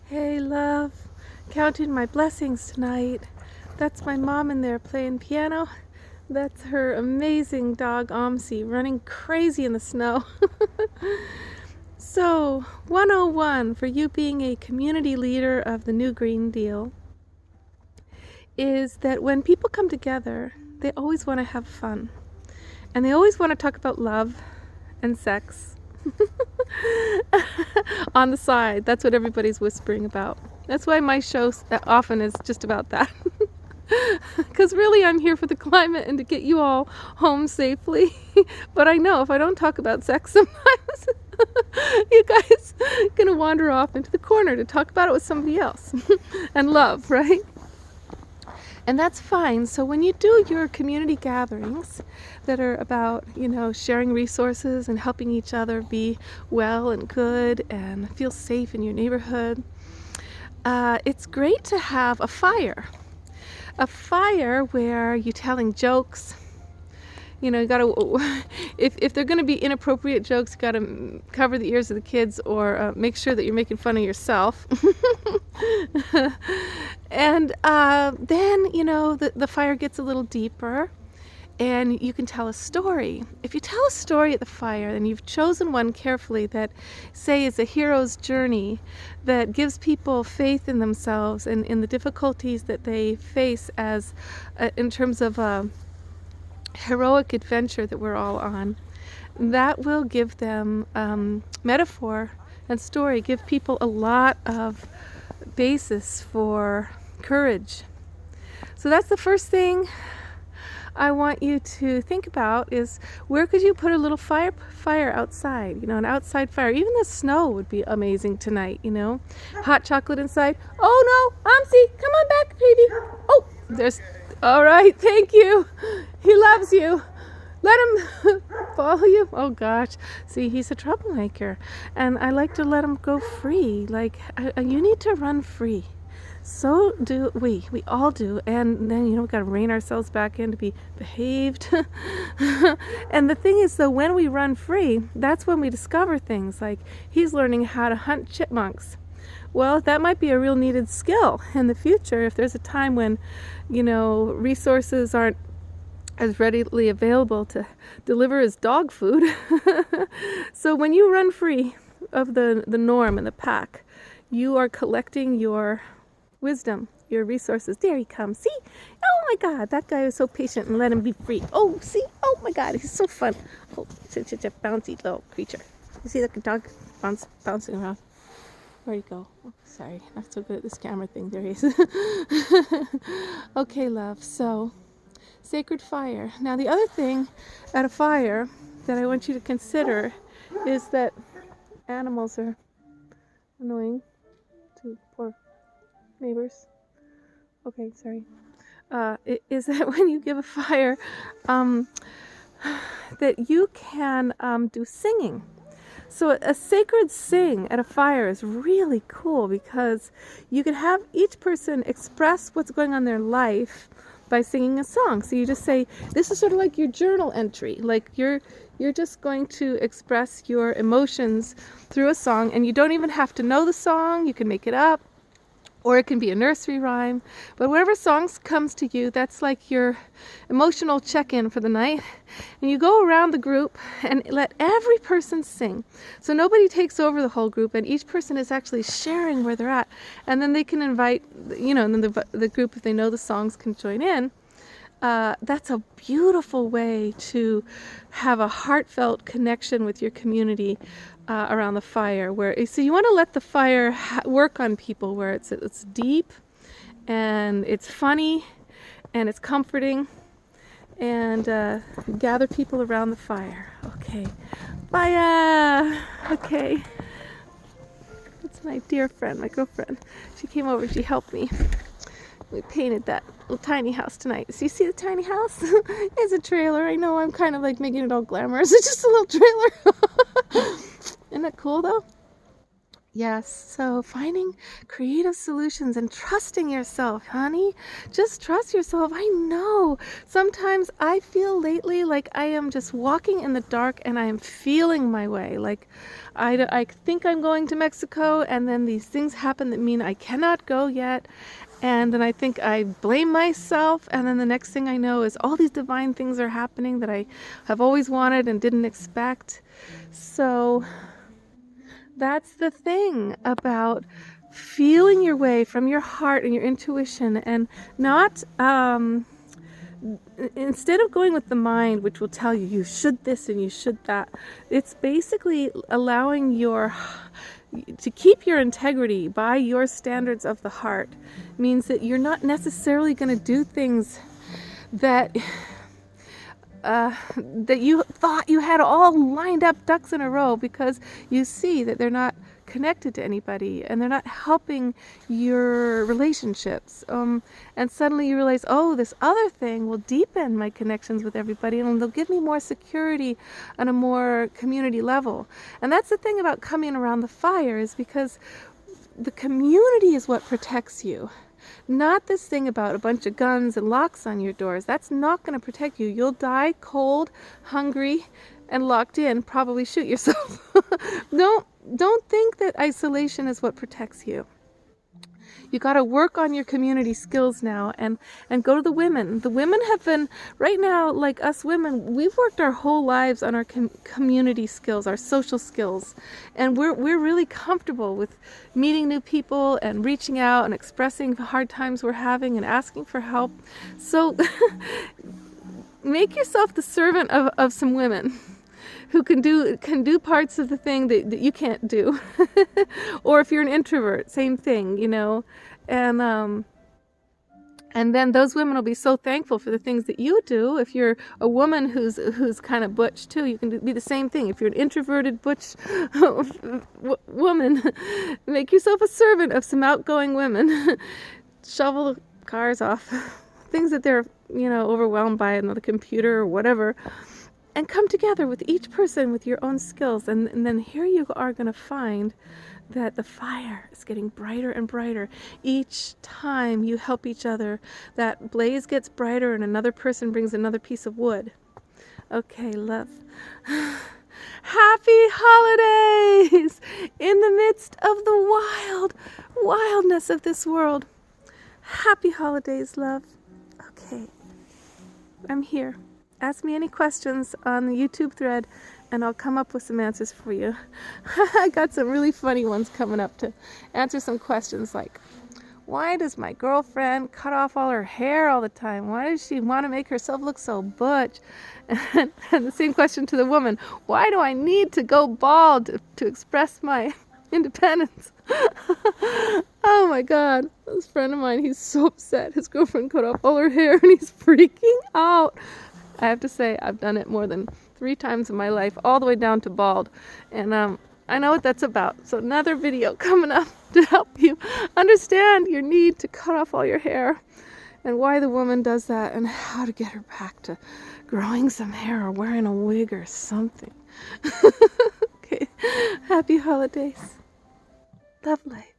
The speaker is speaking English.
Hey, love. Counting my blessings tonight. That's my mom in there playing piano. That's her amazing dog, Omsi, running crazy in the snow. So, 101 for you being a community leader of the New Green Deal is that when people come together, they always want to have fun. And they always want to talk about love and sex on the side. That's what everybody's whispering about. That's why my show often is just about that. Because really, I'm here for the climate and to get you all home safely. But I know if I don't talk about sex sometimes, you guys are going to wander off into the corner to talk about it with somebody else. And love, right? And that's fine. So when you do your community gatherings that are about, sharing resources and helping each other be well and good and feel safe in your neighborhood, it's great to have a fire. A fire where you're telling jokes. You gotta, if they're gonna be inappropriate jokes, you gotta cover the ears of the kids or make sure that you're making fun of yourself. And then, the fire gets a little deeper and you can tell a story. If you tell a story at the fire, then you've chosen one carefully that, say, is a hero's journey that gives people faith in themselves and in the difficulties that they face as in terms of heroic adventure that we're all on. That will give them metaphor and story, give people a lot of basis for courage. So that's the first thing I want you to think about is where could you put a little fire outside, an outside fire. Even the snow would be amazing tonight, Hot chocolate inside. Oh no, Omsi, come on back, baby. Oh, there's, all right, thank you. He loves you. Let him follow you. Oh gosh, see, he's a troublemaker and I like to let him go free. Like, you need to run free. So do we all do. And then, we got to rein ourselves back in to be behaved. And the thing is, though, when we run free, that's when we discover things like he's learning how to hunt chipmunks. Well, that might be a real needed skill in the future if there's a time when, resources aren't as readily available to deliver as dog food. So when you run free of the norm and the pack, you are collecting your wisdom, your resources. There he comes. See? Oh my God, that guy is so patient and let him be free. Oh, see? Oh my God, he's so fun. Oh, such a bouncy little creature. You see the dog bouncing around? Where'd he go? Oh, sorry, not so good at this camera thing. There he is. Okay, love, so sacred fire. Now the other thing at a fire that I want you to consider is that animals are annoying to poor neighbors. Okay, sorry. Is that when you give a fire, that you can do singing. So a sacred sing at a fire is really cool because you can have each person express what's going on in their life by singing a song. So you just say, this is sort of like your journal entry. Like you're just going to express your emotions through a song, and you don't even have to know the song. You can make it up. Or it can be a nursery rhyme. But whatever song comes to you, that's like your emotional check-in for the night. And you go around the group and let every person sing. So nobody takes over the whole group, and each person is actually sharing where they're at. And then they can invite, and then the group, if they know the songs, can join in. That's a beautiful way to have a heartfelt connection with your community around the fire. So you want to let the fire work on people where it's deep and it's funny and it's comforting, and gather people around the fire. Okay, bye. Okay, that's my dear friend, my girlfriend. She came over. She helped me. We painted that little tiny house tonight. So you see the tiny house? It's a trailer. I know I'm kind of like making it all glamorous. It's just a little trailer. Isn't that cool though? Yes, so finding creative solutions and trusting yourself, honey. Just trust yourself. I know. Sometimes I feel lately like I am just walking in the dark and I am feeling my way. Like I think I'm going to Mexico, and then these things happen that mean I cannot go yet. And then I think I blame myself, and then the next thing I know is all these divine things are happening that I have always wanted and didn't expect. So that's the thing about feeling your way from your heart and your intuition, and not instead of going with the mind, which will tell you you should this and you should that. It's basically allowing your to keep your integrity by your standards of the heart. Means that you're not necessarily going to do things that that you thought you had all lined up ducks in a row, because you see that they're not connected to anybody and they're not helping your relationships. And suddenly you realize, oh, this other thing will deepen my connections with everybody and they'll give me more security on a more community level. And that's the thing about coming around the fire, is because the community is what protects you. Not this thing about a bunch of guns and locks on your doors. That's not going to protect you. You'll die cold, hungry, and locked in, probably shoot yourself. Don't think that isolation is what protects you. You got to work on your community skills now, and go to the women. The women have been, right now, like us women, we've worked our whole lives on our community skills, our social skills, and we're really comfortable with meeting new people and reaching out and expressing the hard times we're having and asking for help. So make yourself the servant of some women who can do parts of the thing that you can't do. Or if you're an introvert, same thing, and then those women will be so thankful for the things that you do. If you're a woman who's kind of butch too, you can be the same thing. If you're an introverted butch woman, make yourself a servant of some outgoing women. Shovel cars off things that they're overwhelmed by on the computer or whatever. And come together with each person with your own skills. And then here you are going to find that the fire is getting brighter and brighter. Each time you help each other, that blaze gets brighter and another person brings another piece of wood. Okay, love. Happy holidays in the midst of the wildness of this world. Happy holidays, love. Okay, I'm here. Ask me any questions on the YouTube thread and I'll come up with some answers for you. I got some really funny ones coming up to answer some questions like, why does my girlfriend cut off all her hair all the time? Why does she want to make herself look so butch? And the same question to the woman, why do I need to go bald to express my independence? Oh my God, this friend of mine, he's so upset. His girlfriend cut off all her hair and he's freaking out. I have to say, I've done it more than 3 times in my life, all the way down to bald. And I know what that's about. So another video coming up to help you understand your need to cut off all your hair and why the woman does that and how to get her back to growing some hair or wearing a wig or something. Okay, happy holidays. Love life.